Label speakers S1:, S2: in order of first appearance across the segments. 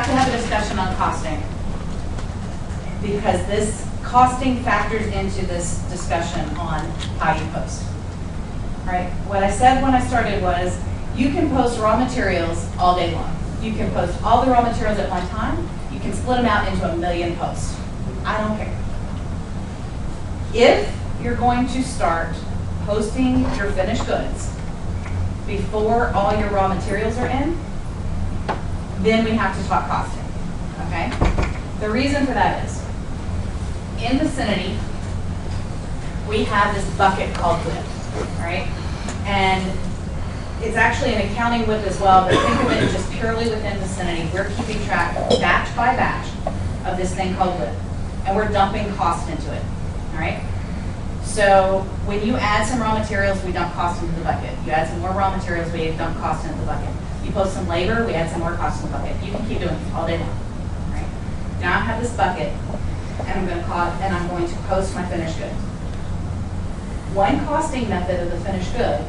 S1: to have a discussion on costing because this costing factors into this discussion on how you post. All right, what I said when I started was you can post raw materials all day long. You can post all the raw materials at one time. You can split them out into 1,000,000 posts. I don't care. If you're going to start posting your finished goods before all your raw materials are in, then we have to talk costing, okay? The reason for that is, in Vicinity, we have this bucket called WIP, right? And it's actually an accounting WIP as well, but think of it just purely within Vicinity. We're keeping track batch by batch of this thing called WIP, and we're dumping cost into it, all right? So when you add some raw materials, we dump cost into the bucket. You add some more raw materials, we dump cost into the bucket. You post some labor, we add some more cost in the bucket. You can keep doing this all day long, right? Now I have this bucket, and I'm going to post my finished goods. One costing method of the finished good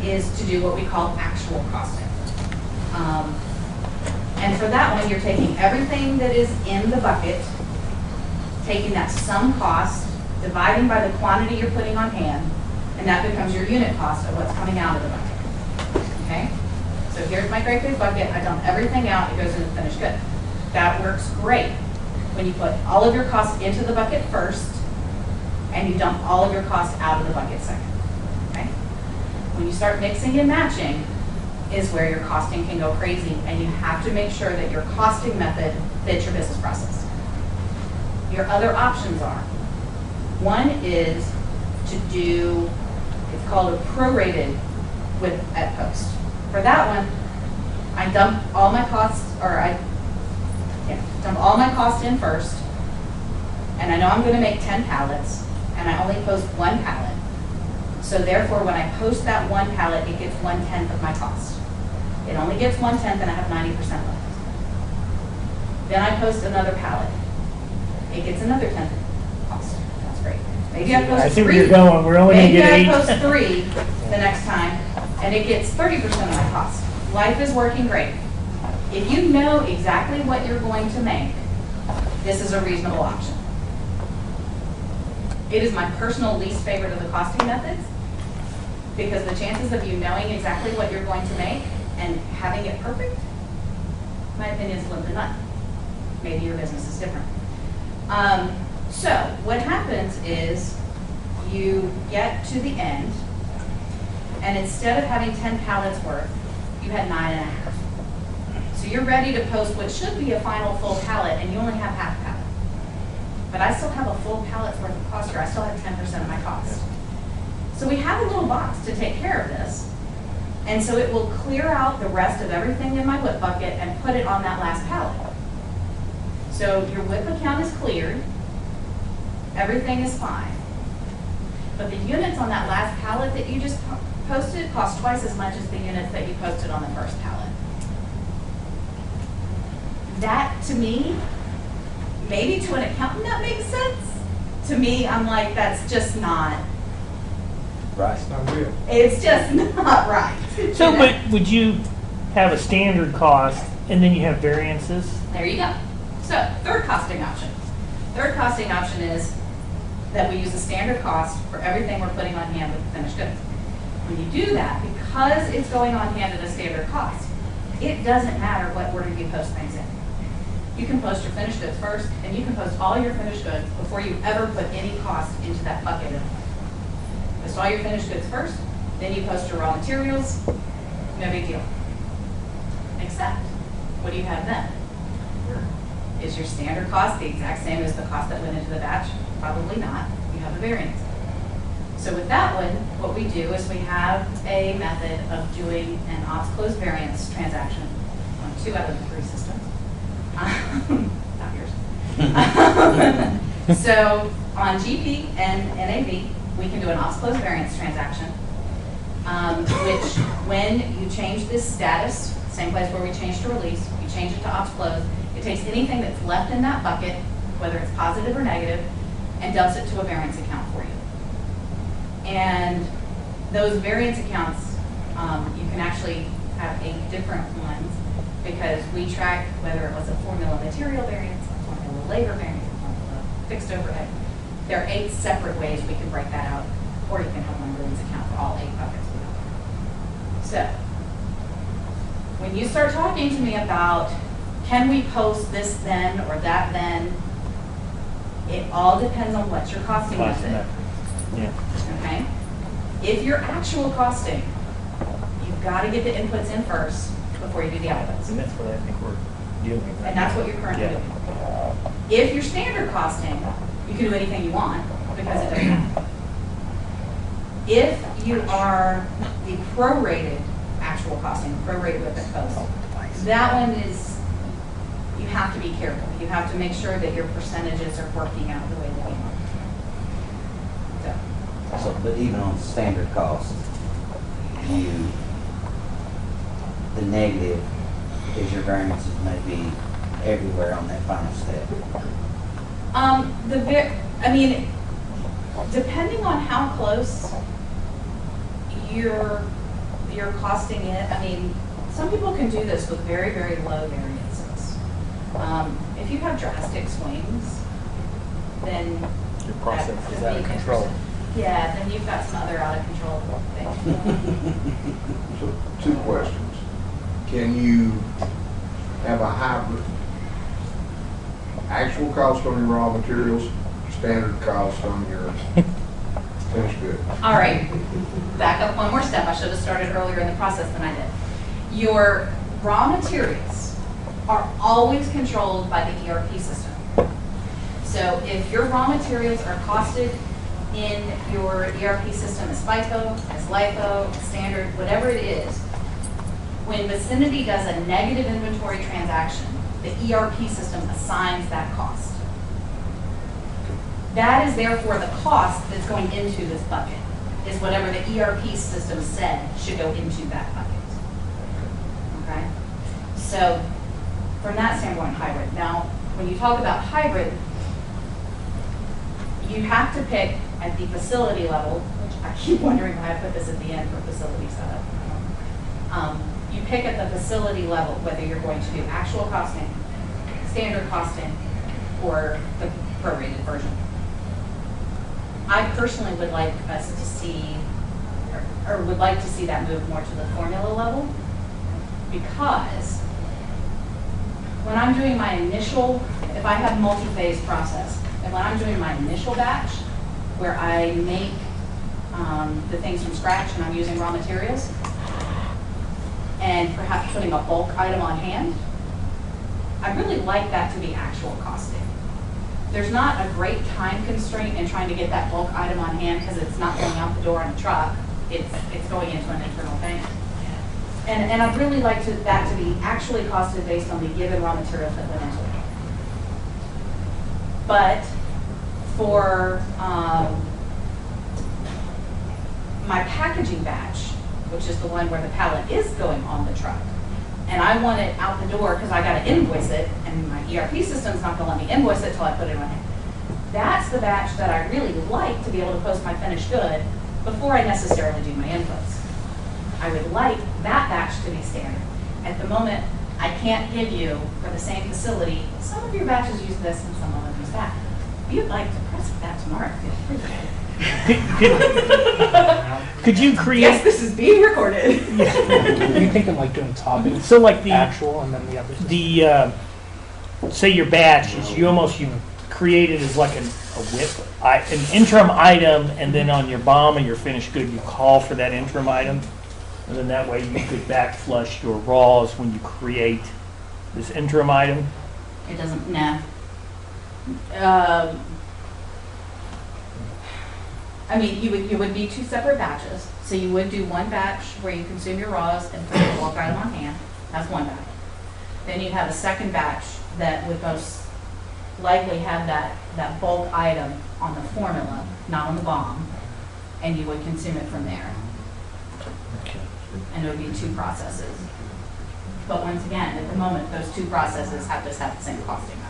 S1: is to do what we call actual costing. And for that one, you're taking everything that is in the bucket, taking that sum cost, dividing by the quantity you're putting on hand, and that becomes your unit cost of what's coming out of the bucket, okay? So here's my great big bucket, I dump everything out, it goes into the finished good. That works great when you put all of your costs into the bucket first, and you dump all of your costs out of the bucket second, okay? When you start mixing and matching is where your costing can go crazy, and you have to make sure that your costing method fits your business process. Your other options are, one is to do, it's called a prorated with at post. For that one, I dump all my costs, dump all my costs in first, and I know I'm going to make 10 pallets, and I only post one pallet. So therefore, when I post that one pallet, it gets 1/10 of my cost. It only gets 1/10, and I have 90% left. Then I post another pallet. It gets another 10th cost. That's great. Maybe I post
S2: I see
S1: three.
S2: where you're going. We're only going to get 8.
S1: Maybe I post 3 the next time, and it gets 30% of my cost. Life is working great. If you know exactly what you're going to make, this is a reasonable option. It is my personal least favorite of the costing methods because the chances of you knowing exactly what you're going to make and having it perfect, my opinion is slim to none. Maybe your business is different. So what happens is you get to the end, and instead of having 10 pallets worth, you had 9.5. So you're ready to post what should be a final full pallet, and you only have half a pallet. But I still have a full pallet's worth of cost here. I still have 10% of my cost. So we have a little box to take care of this, and so it will clear out the rest of everything in my WIP bucket and put it on that last pallet. So your WIP account is cleared. Everything is fine. But the units on that last pallet that you just posted cost twice as much as the units that you posted on the first pallet. That, to me, maybe to an accountant that makes sense. To me, I'm like, that's just not
S3: right. It's not real.
S1: It's just not right.
S2: So, but would you have a standard cost and then you have variances?
S1: There you go. So, third costing option. Third costing option is that we use a standard cost for everything we're putting on hand with the finished goods. When you do that, because it's going on hand at a standard cost, it doesn't matter what order you post things in. You can post your finished goods first, and you can post all your finished goods before you ever put any cost into that bucket. Post all your finished goods first, then you post your raw materials, no big deal. Except, what do you have then? Is your standard cost the exact same as the cost that went into the batch? Probably not. You have a variance. So with that one, what we do is we have a method of doing an ops close variance transaction on 2 out of the 3 systems. Not yours. So on GP and NAV, we can do an ops close variance transaction, which when you change this status, same place where we changed to release, you change it to ops close, it takes anything that's left in that bucket, whether it's positive or negative, and dumps it to a variance account for you. And those variance accounts, you can actually have 8 different ones. because we track whether it was a formula material variance, a formula labor variance, a formula fixed overhead. There are 8 separate ways we can break that out, or you can have one release account for all 8 buckets. So, when you start talking to me about, can we post this then or that then, it all depends on what's your costing method.
S2: Yeah.
S1: Okay? If you're actual costing, you've got to get the inputs in first before you do the outputs.
S2: And that's what I think we're doing.
S1: And that's what you're currently doing. If you're standard costing, you can do anything you want because it doesn't matter. If you are the prorated actual costing, prorated with the post, that one is, you have to be careful. You have to make sure that your percentages are working out the way that you want.
S4: So, but even on standard cost, the negative is your variances may be everywhere on that final step.
S1: I mean, depending on how close you're costing it, I mean, some people can do this with very, very low variances. If you have drastic swings, then
S3: Your process
S1: that
S3: is
S1: could
S3: out
S1: be
S3: of control.
S1: interesting. Yeah, then you've got some other out of control things.
S5: So, 2 questions. Can you have a hybrid? Actual cost on your raw materials, standard cost on your finished good?
S1: All right, back up one more step. I should have started earlier in the process than I did. Your raw materials are always controlled by the ERP system. So if your raw materials are costed in your ERP system as FIFO, as LIFO, as standard, whatever it is, when Vicinity does a negative inventory transaction, the ERP system assigns that cost. That is therefore the cost that's going into this bucket, is whatever the ERP system said should go into that bucket. Okay? So from that standpoint, hybrid. Now, when you talk about hybrid, you have to pick at the facility level, which I keep wondering why I put this at the end for facility setup. You pick at the facility level whether you're going to do actual costing, standard costing, or the prorated version. I personally would like us to see, or would like to see that move more to the formula level, because when I'm doing my initial, if I have multi-phase process, and when I'm doing my initial batch, where I make the things from scratch and I'm using raw materials, and perhaps putting a bulk item on hand, I really like that to be actual costing. There's not a great time constraint in trying to get that bulk item on hand because it's not going out the door in a truck. It's going into an internal thing. And I'd really like that to be actually costed based on the given raw materials that went into it. But for my packaging batch, which is the one where the pallet is going on the truck, and I want it out the door because I got to invoice it, and my ERP system's not going to let me invoice it until I put it on hand. That's the batch that I really like to be able to post my finished good before I necessarily do my inputs. I would like that batch to be standard. At the moment, I can't give you, for the same facility, some of your batches use this and some of them use that. If you'd like to press that tomorrow, feel free.
S2: Could you create?
S1: Yes, this is being recorded.
S6: Are you thinking like doing toppings?
S2: So like the
S6: actual and then the other?
S2: Say your batch is you create it as like a whip, an interim item, and then on your BOM or your finished good, you call for that interim item, and then that way you could back flush your raws when you create this interim item.
S1: It doesn't, nah. I mean, you would be 2 separate batches. So you would do one batch where you consume your raws and put your bulk item on hand. That's one batch. Then you'd have a second batch that would most likely have that bulk item on the formula, not on the BOM, and you would consume it from there.
S2: Okay.
S1: And it would be 2 processes. But once again, at the moment, those 2 processes have to have the same costing method.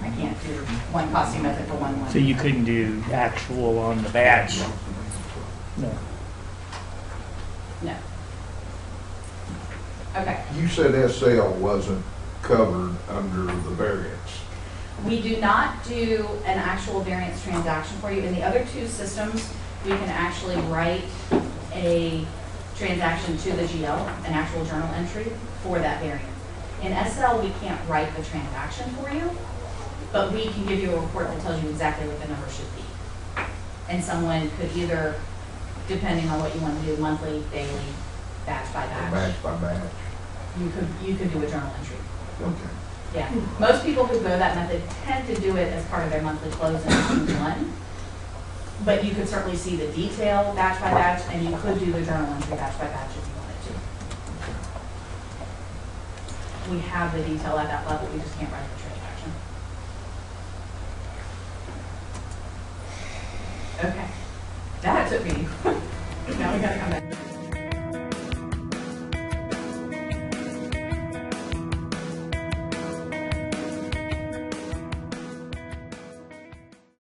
S1: I can't do one costing method for one.
S2: So you couldn't do actual on the batch? No.
S1: No. Okay.
S5: You said SL wasn't covered under the variance.
S1: We do not do an actual variance transaction for you. In the other two systems, we can actually write a transaction to the GL, an actual journal entry for that variance. In SL, we can't write the transaction for you, but we can give you a report that tells you exactly what the number should be. And someone could either, depending on what you want to do, monthly, daily, batch by batch.
S5: Batch by batch.
S1: You could do a journal entry.
S5: Okay.
S1: Yeah, most people who go that method tend to do it as part of their monthly close in one. But you could certainly see the detail batch by batch, and you could do the journal entry batch by batch if you wanted to. We have the detail at that level, we just can't write the transaction. Okay, that took me